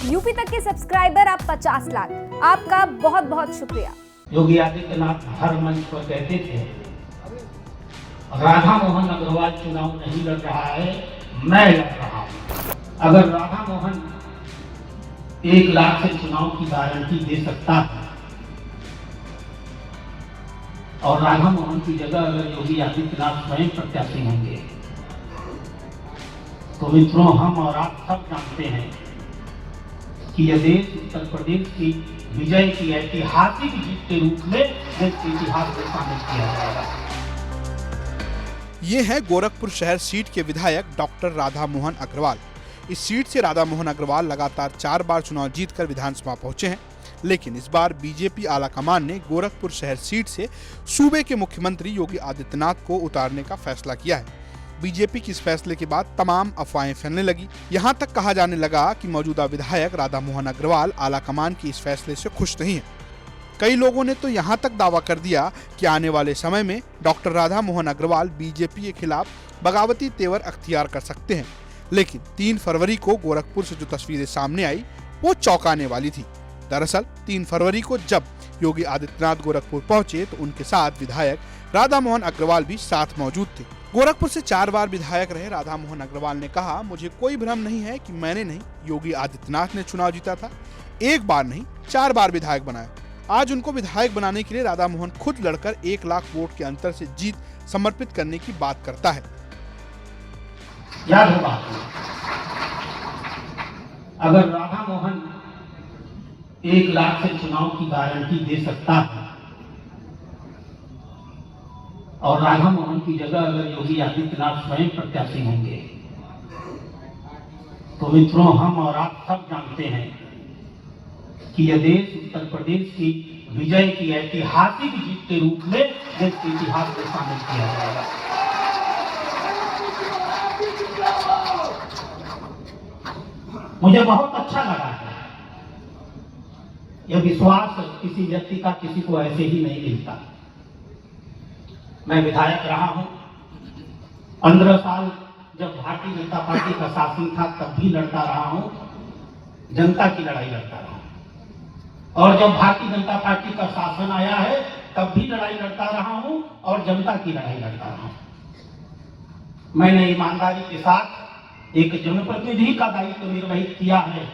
UP तक के subscriber आप 50 लाख। आपका बहुत बहुत शुक्रिया। योगी आदित्यनाथ हर मंच पर कहते थे राधा मोहन अग्रवाल चुनाव नहीं लड़ रहा है, मैं लड़ रहा हूं। अगर राधा मोहन 1 लाख से चुनाव की गारंटी दे सकता है और राधा मोहन की जगह अगर योगी आदित्यनाथ स्वयं प्रत्याशी होंगे तो मित्रों, हम और आप सब जानते हैं कि यह देश उत्तर प्रदेश की विजय की ऐतिहासिक जीत के रूप में देश के इतिहास में शामिल किया जाएगा। ये है गोरखपुर शहर सीट के विधायक डॉक्टर राधा मोहन अग्रवाल। इस सीट से राधा मोहन अग्रवाल लगातार 4 बार चुनाव जीतकर विधानसभा पहुंचे हैं, लेकिन इस बार बीजेपी आलाकमान ने गोरखपुर शहर सीट से सूबे के मुख्यमंत्री योगी आदित्यनाथ को उतारने का फैसला किया है। बीजेपी के इस फैसले के बाद तमाम अफवाहें फैलने लगी। यहां तक कहा जाने लगा कि मौजूदा विधायक राधा मोहन अग्रवाल आलाकमान के इस फैसले से खुश नहीं है। कई लोगों ने तो यहां तक दावा कर दिया कि आने वाले समय में डॉक्टर राधा मोहन अग्रवाल बीजेपी के खिलाफ बगावती तेवर अख्तियार कर सकते हैं। लेकिन 3 फरवरी को गोरखपुर से जो तस्वीरें सामने आई वो चौंकाने वाली थी। दरअसल 3 फरवरी को जब योगी आदित्यनाथ गोरखपुर पहुंचे तो उनके साथ विधायक राधा मोहन अग्रवाल भी साथ मौजूद थे। गोरखपुर से 4 बार विधायक रहे राधा मोहन अग्रवाल ने कहा, मुझे कोई भ्रम नहीं है कि मैंने नहीं, योगी आदित्यनाथ ने चुनाव जीता था। 1 बार नहीं 4 बार विधायक बनाया। आज उनको विधायक बनाने के लिए राधा मोहन खुद लड़कर 1 लाख वोट के अंतर से जीत समर्पित करने की बात करता है। याद होगा, अगर राधा मोहन 1 लाख से चुनाव की गारंटी दे सकता है और राधा मोहन की जगह अगर योगी आदित्यनाथ स्वयं प्रत्याशी होंगे तो मित्रों, हम और आप सब जानते हैं कि यह देश उत्तर प्रदेश की विजय की ऐतिहासिक जीत के रूप में देश के इतिहास में शामिल किया जाएगा। मुझे बहुत अच्छा लगा है। यह विश्वास किसी व्यक्ति का किसी को ऐसे ही नहीं मिलता। मैं विधायक रहा हूं, 15 साल जब भारतीय जनता पार्टी का शासन था तब भी लड़ता रहा हूं, जनता की लड़ाई लड़ता रहा हूं। और जब भारतीय जनता पार्टी का शासन आया है तब भी लड़ाई लड़ता रहा हूं और जनता की लड़ाई लड़ता रहा हूं। मैंने ईमानदारी के साथ एक जनप्रतिनिधि का दायित्व निर्वहित किया है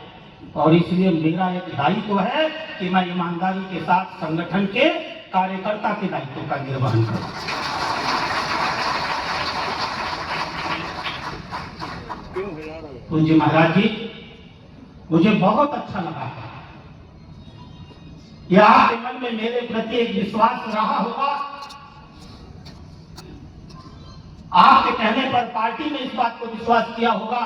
और इसलिए मेरा एक दायित्व है कि मैं ईमानदारी के साथ संगठन के कार्यकर्ता के दायित्व का निर्वहन करूं। पूज्य महाराज जी, मुझे बहुत अच्छा लगा है। यह आपके मन में मेरे प्रति एक विश्वास रहा होगा। आपके कहने पर पार्टी ने इस बात को विश्वास किया होगा।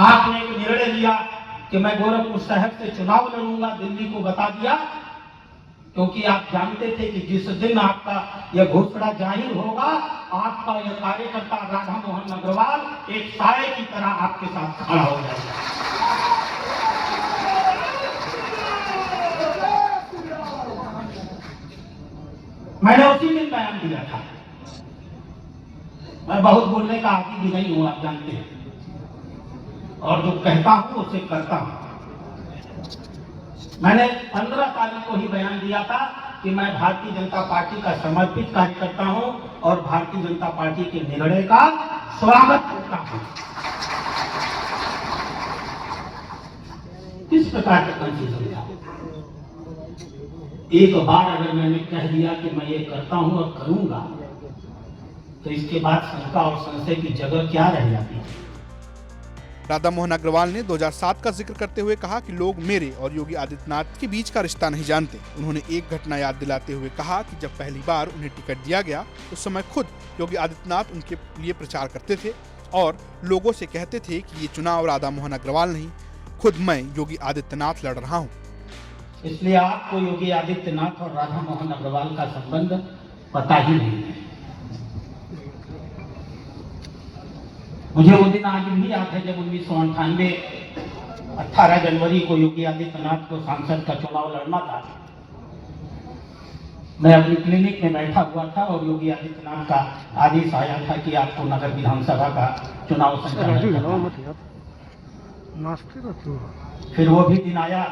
आपने एक निर्णय लिया कि मैं गोरखपुर शहर से चुनाव लड़ूंगा, दिल्ली को बता दिया, क्योंकि आप जानते थे कि जिस दिन आपका यह घोषणा जाहिर होगा, आपका यह कार्यकर्ता राधा मोहन अग्रवाल एक साये की तरह आपके साथ खड़ा हो जाएगा। मैंने उसी दिन बयान दिया था। मैं बहुत बोलने का आदी भी नहीं हूं, आप जानते हैं, और जो कहता हूं उसे करता हूं। मैंने 15 तारीख को ही बयान दिया था कि मैं भारतीय जनता पार्टी का समर्पित कार्यकर्ता हूं और भारतीय जनता पार्टी के निर्णय का स्वागत करता हूं। किस प्रकार का कंफ्यूजन था? एक बार अगर मैंने कह दिया कि मैं ये करता हूं और करूंगा, तो इसके बाद शंका और संशय की जगह क्या रह जाती है? राधा मोहन अग्रवाल ने 2007 का जिक्र करते हुए कहा कि लोग मेरे और योगी आदित्यनाथ के बीच का रिश्ता नहीं जानते। उन्होंने एक घटना याद दिलाते हुए कहा कि जब पहली बार उन्हें टिकट दिया गया उस समय खुद योगी आदित्यनाथ उनके लिए प्रचार करते थे और लोगों से कहते थे कि ये चुनाव राधा मोहन अग्रवाल नहीं, खुद मैं योगी आदित्यनाथ लड़ रहा हूँ। इसलिए आपको योगी आदित्यनाथ और राधा मोहन अग्रवाल का संबंध पता ही नहीं है। मुझे वो दिन आज भी याद है जब 1998 18 जनवरी को योगी आदित्यनाथ को सांसद का चुनाव लड़ना था। मैं अपनी क्लिनिक में बैठा हुआ था और योगी आदित्यनाथ का आदेश आया था कि आपको नगर विधानसभा का चुनाव संचालन करना है। फिर वो भी दिन आया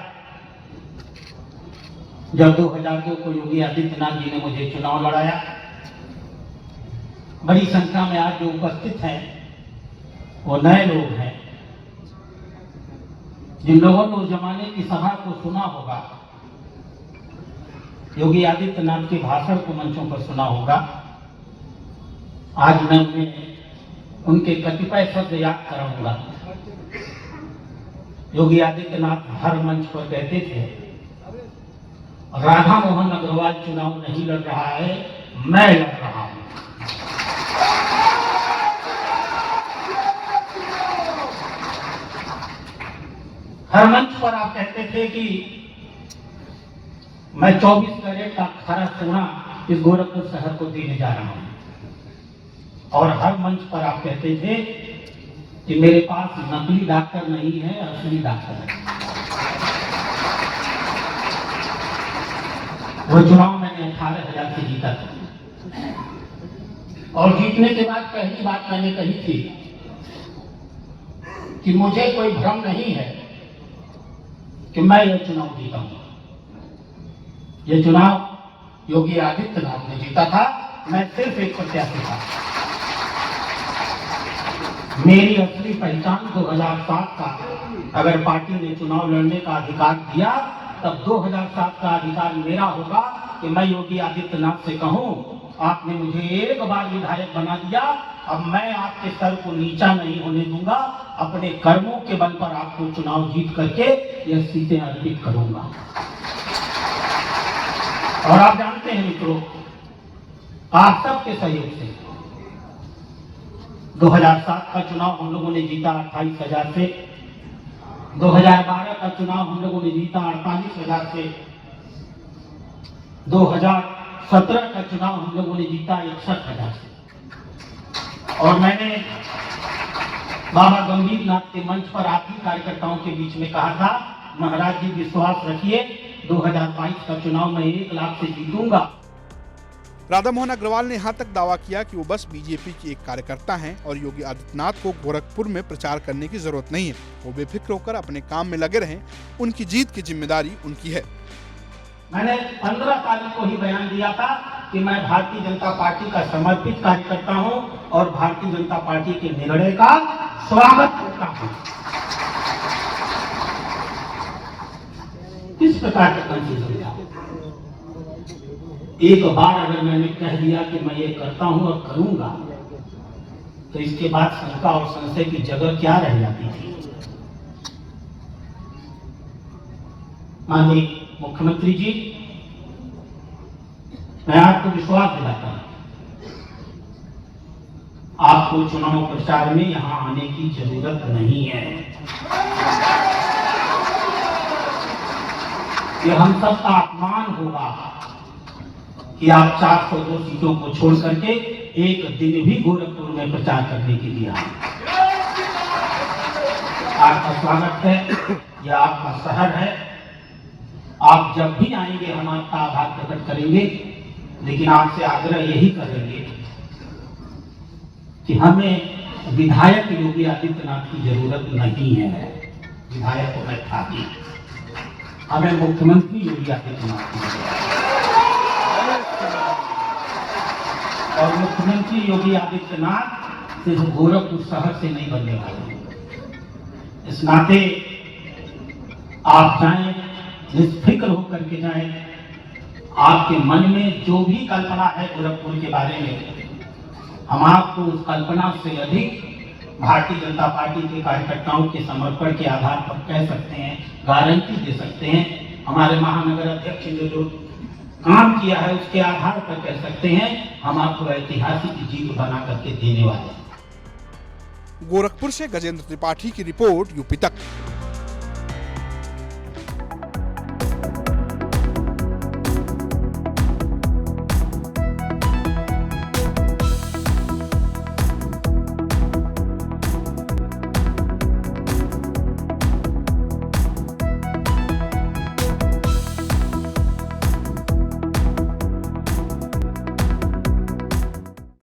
जब 2002 को योगी आदित्यनाथ जी ने मुझे चुनाव लड़ाया। बड़ी संख्या में आज जो उपस्थित हैं वो नए लोग हैं, जिन लोगों ने उस जमाने की सभा को सुना होगा, योगी आदित्यनाथ के भाषण को मंचों पर सुना होगा। आज मैं उन्हें उनके कतिपय शब्द याद कराऊंगा। योगी आदित्यनाथ हर मंच पर कहते थे, राधा मोहन अग्रवाल चुनाव नहीं लड़ रहा है, मैं लड़ रहा हूं। हर मंच पर आप कहते थे कि मैं 24 कैरेट का खरा सोना इस गोरखपुर शहर को देने जा रहा हूं। और हर मंच पर आप कहते थे कि मेरे पास नकली डॉक्टर नहीं है, असली डॉक्टर है। वो चुनाव मैंने 18,000 से जीता था और जीतने के बाद पहली बात मैंने कही थी कि मुझे कोई भ्रम नहीं है कि मैं यह चुनाव जीता हूं। यह चुनाव योगी आदित्यनाथ ने जीता था, मैं सिर्फ एक प्रत्याशी था। मेरी असली पहचान 2007 का अगर पार्टी ने चुनाव लड़ने का अधिकार दिया, तब 2007 का अधिकार मेरा होगा कि मैं योगी आदित्यनाथ से कहूं, आपने मुझे एक बार विधायक बना दिया, अब मैं आपके सर को नीचा नहीं होने दूंगा, अपने कर्मों के बल पर आपको चुनाव जीत करके यह सीटें अर्पित करूंगा। और आप जानते हैं मित्रों, आप सबके सहयोग से 2007 का चुनाव हम लोगों ने जीता 28,000 से, 2012 का चुनाव हम लोगों ने जीता 48,000 से, 2017 का चुनाव हम लोगों ने जीता 61,000 से। और मैंने बाबा गंभीरनाथ के मंच पर आप ही कार्यकर्ताओं के बीच में कहा था, महाराज जी विश्वास रखिए, 2022 का चुनाव मैं 1 लाख से जीतूंगा। राधा मोहन अग्रवाल ने यहाँ तक दावा किया कि वो बस बीजेपी की एक कार्यकर्ता हैं और योगी आदित्यनाथ को गोरखपुर में प्रचार करने की जरूरत नहीं है। वो बेफिक्र होकर अपने काम में लगे रहें, उनकी जीत की जिम्मेदारी उनकी है। मैंने 15 तारीख को ही बयान दिया था कि मैं भारतीय जनता पार्टी का समर्पित कार्यकर्ता हूं और भारतीय जनता पार्टी के निर्णय का स्वागत करता हूं। किस प्रकार का कंफ्यूजन था? एक बार अगर मैंने कह दिया कि मैं ये करता हूं और करूंगा, तो इसके बाद शंका और संशय की जगह क्या रह जाती थी? माननीय मुख्यमंत्री जी, मैं आपको विश्वास दिलाता हूं, आपको चुनाव प्रचार में यहां आने की जरूरत नहीं है। यह हम सबका अपमान होगा कि आप 402 सीटों को छोड़ करके एक दिन भी गोरखपुर में प्रचार करने के लिए आए। आपका स्वागत है, यह आपका शहर है। आप जब भी आएंगे हम आपका आभार प्रकट करेंगे, लेकिन आपसे आग्रह यही करेंगे कि हमें विधायक योगी आदित्यनाथ की जरूरत नहीं है। विधायक को मैं था ही, हमें मुख्यमंत्री योगी आदित्यनाथ की जरूरत है। और मुख्यमंत्री योगी आदित्यनाथ सिर्फ गोरखपुर शहर से नहीं बनने वाले। इस नाते आप जाएं, निष्फिक्र होकर के जाएं। आपके मन में जो भी कल्पना है गोरखपुर के बारे में, हम आपको उस कल्पना से अधिक भारतीय जनता पार्टी के कार्यकर्ताओं के समर्पण के आधार पर कह सकते हैं, गारंटी दे सकते हैं। हमारे महानगर अध्यक्ष ने जो काम किया है उसके आधार पर कह सकते हैं, हम आपको ऐतिहासिक जीत बना करके देने वाले हैं। गोरखपुर से गजेंद्र त्रिपाठी की रिपोर्ट, यूपी तक।